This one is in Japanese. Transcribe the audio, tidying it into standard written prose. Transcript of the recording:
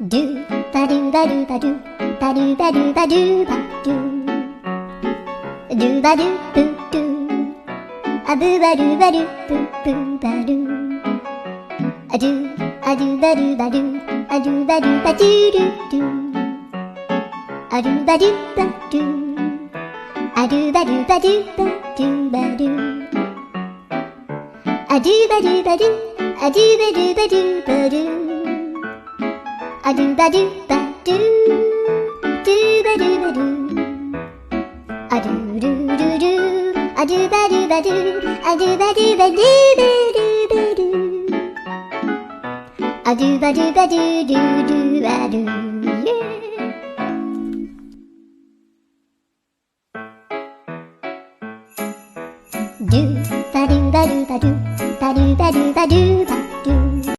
ドゥバドゥバドゥバドゥバドゥバドゥバドゥバドゥドゥバドゥブドゥアブバドゥバドゥブブバドゥアドゥアドゥバドゥバドゥアドゥバドゥバドゥドゥドゥアドゥバドゥバドゥアドゥバドゥバドゥバドゥバドゥアドゥバドゥバドゥアドゥバドゥバドゥバドゥアドゥバドゥバドゥドゥバドゥバドゥアドゥルルルアドゥバドゥバドゥアドゥバドゥバドゥバドゥバドゥアドゥバドゥバドゥドゥドゥアドゥドゥバドゥバドゥバドゥ